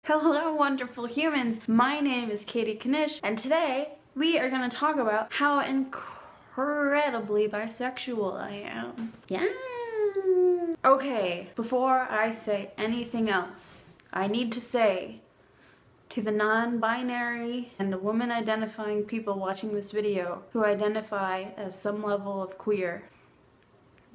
Hello, wonderful humans. My name is Katie Knish, and today we are going to talk about how incredibly bisexual I am. Yeah. Okay, before I say anything else, I need to say to the non-binary and the woman-identifying people watching this video who identify as some level of queer,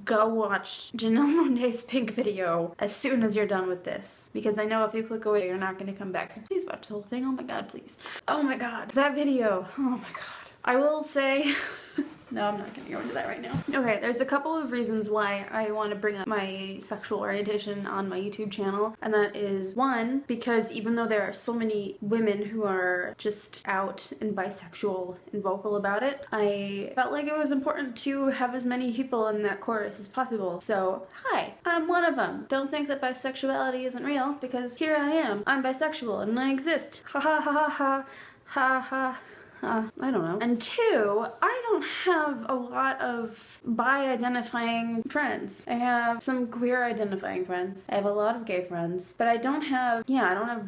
go watch Janelle Monáe's Pink video as soon as you're done with this. Because I know if you click away, you're not going to come back. So please watch the whole thing. Oh my god, please. Oh my god, that video. Oh my god. I will say... No, I'm not going to go into that right now. Okay, there's a couple of reasons why I want to bring up my sexual orientation on my YouTube channel. And that is, one, because even though there are so many women who are just out and bisexual and vocal about it, I felt like it was important to have as many people in that chorus as possible. So, hi, I'm one of them. Don't think that bisexuality isn't real, because here I am. I'm bisexual and I exist. Ha ha ha ha ha ha ha. I don't know. And two, I don't have a lot of bi-identifying friends. I have some queer-identifying friends. I have a lot of gay friends. But I don't have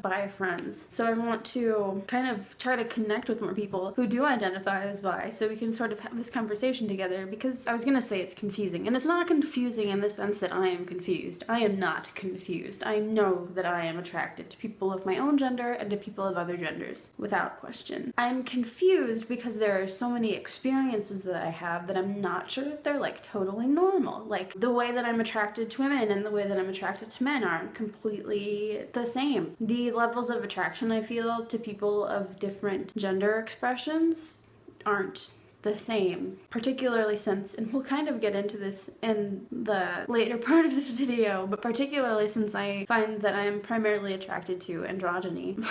bi friends. So I want to kind of try to connect with more people who do identify as bi so we can sort of have this conversation together, because I was gonna say it's confusing. And it's not confusing in the sense that I am confused. I am not confused. I know that I am attracted to people of my own gender and to people of other genders, without question. I'm confused because there are so many experiences that I have that I'm not sure if they're like totally normal. Like the way that I'm attracted to women and the way that I'm attracted to men aren't completely the same. The levels of attraction I feel to people of different gender expressions aren't the same, particularly since, and we'll kind of get into this in the later part of this video, but particularly since I find that I am primarily attracted to androgyny.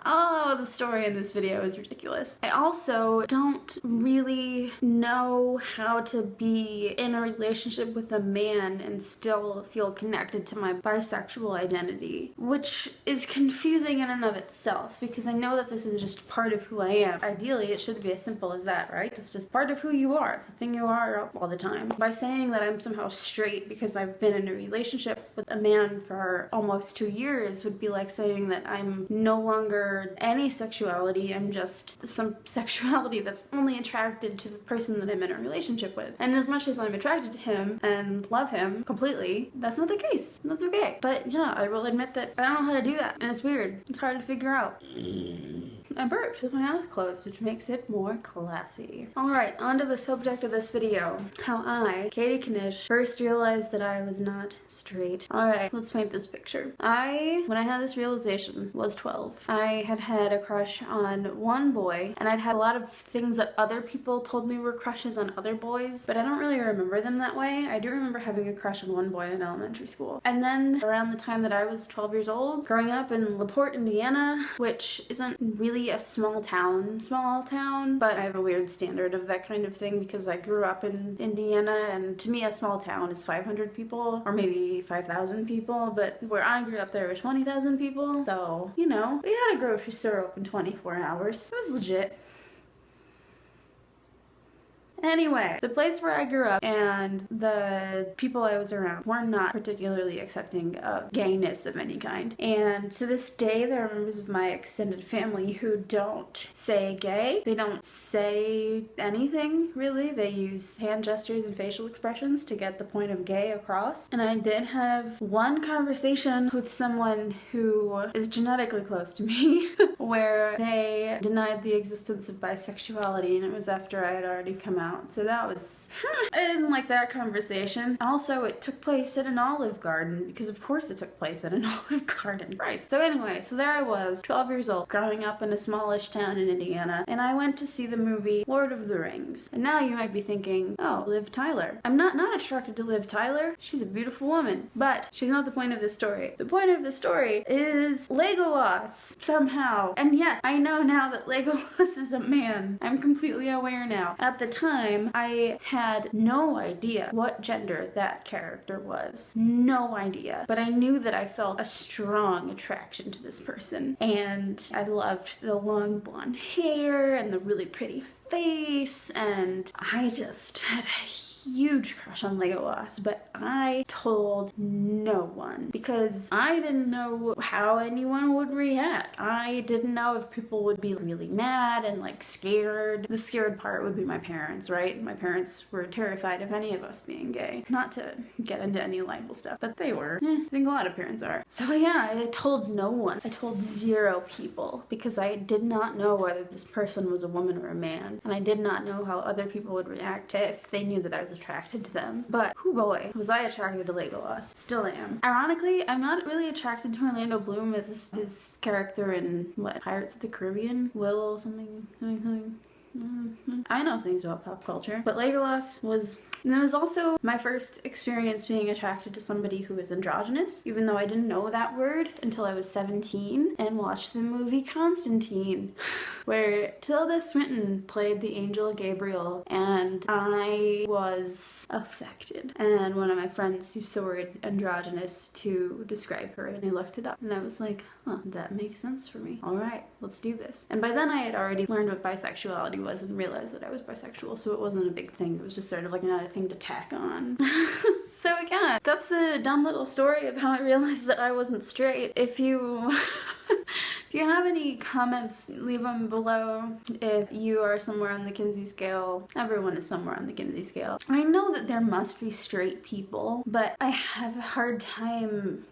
Oh, the story in this video is ridiculous. I also don't really know how to be in a relationship with a man and still feel connected to my bisexual identity, which is confusing in and of itself, because I know that this is just part of who I am. Ideally, it should be as simple as that, right? It's just part of who you are. It's the thing you are all the time. By saying that I'm somehow straight because I've been in a relationship with a man for almost 2 years would be like saying that I'm no longer any sexuality, I'm just some sexuality that's only attracted to the person that I'm in a relationship with. And as much as I'm attracted to him and love him completely, that's not the case. That's okay. But yeah, I will admit that I don't know how to do that, and it's weird. It's hard to figure out. I burped with my mouth closed, which makes it more classy. Alright, on to the subject of this video. How I, Katie Knish, first realized that I was not straight. Alright, let's paint this picture. When I had this realization, was 12. I had a crush on one boy, and I'd had a lot of things that other people told me were crushes on other boys, but I don't really remember them that way. I do remember having a crush on one boy in elementary school. And then around the time that I was 12 years old, growing up in LaPorte, Indiana, which isn't really a small town, but I have a weird standard of that kind of thing because I grew up in Indiana, and to me a small town is 500 people, or maybe 5,000 people, but where I grew up there were 20,000 people, so, you know, we had a grocery store open 24 hours. It was legit. Anyway, the place where I grew up and the people I was around were not particularly accepting of gayness of any kind. And to this day, there are members of my extended family who don't say gay. They don't say anything, really. They use hand gestures and facial expressions to get the point of gay across. And I did have one conversation with someone who is genetically close to me where they denied the existence of bisexuality, and it was after I had already come out. So that was... I didn't like that conversation. Also, it took place at an Olive Garden, because of course it took place at an Olive Garden. Christ. So anyway, so there I was, 12 years old, growing up in a smallish town in Indiana, and I went to see the movie Lord of the Rings. And now you might be thinking, oh, Liv Tyler. I'm not attracted to Liv Tyler. She's a beautiful woman. But she's not the point of this story. The point of the story is Legolas, somehow. And yes, I know now that Legolas is a man. I'm completely aware now. At the time, I had no idea what gender that character was. No idea. But I knew that I felt a strong attraction to this person. And I loved the long blonde hair and the really pretty face, and I just had a huge crush on Legolas, but I told no one because I didn't know how anyone would react. I didn't know if people would be really mad and like scared. The scared part would be my parents, right? My parents were terrified of any of us being gay. Not to get into any libel stuff, but they were. I think a lot of parents are. So yeah, I told no one. I told 0 people because I did not know whether this person was a woman or a man, and I did not know how other people would react if they knew that I was attracted to them. But whoo boy, was I attracted to Legolas. Still am. Ironically, I'm not really attracted to Orlando Bloom as his character in what, Pirates of the Caribbean? Will something. I know things about pop culture, but Legolas was. And it was also my first experience being attracted to somebody who was androgynous, even though I didn't know that word until I was 17 and watched the movie Constantine, where Tilda Swinton played the angel Gabriel, and I was affected. And one of my friends used the word androgynous to describe her, and I looked it up, and I was like, huh, that makes sense for me. All right, let's do this. And by then I had already learned what bisexuality was and realized that I was bisexual, so it wasn't a big thing. It was just sort of like another thing to tack on. So yeah, that's the dumb little story of how I realized that I wasn't straight. If you if you have any comments, leave them below. If you are somewhere on the Kinsey scale, everyone is somewhere on the Kinsey scale. I know that there must be straight people, but I have a hard time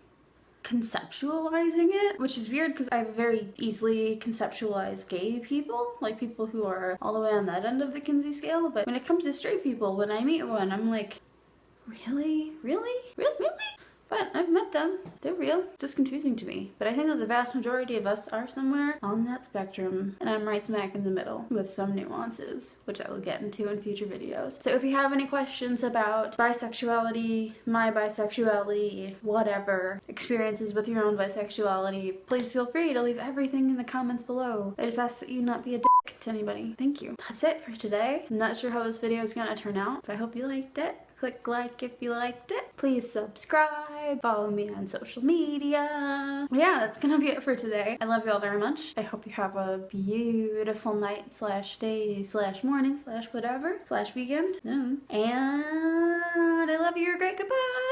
conceptualizing it, which is weird because I very easily conceptualize gay people, like people who are all the way on that end of the Kinsey scale, but when it comes to straight people, when I meet one, I'm like, really? Really? Really? But I've met them. They're real. Just confusing to me. But I think that the vast majority of us are somewhere on that spectrum, and I'm right smack in the middle with some nuances, which I will get into in future videos. So if you have any questions about bisexuality, my bisexuality, whatever, experiences with your own bisexuality, please feel free to leave everything in the comments below. I just ask that you not be a dick to anybody. Thank you. That's it for today. I'm not sure how this video is gonna turn out, but I hope you liked it. Click like if you liked it. Please subscribe. Follow me on social media. Yeah, that's gonna be it for today. I love you all very much. I hope you have a beautiful night / day / morning / whatever / weekend. And I love you. You're great. Goodbye.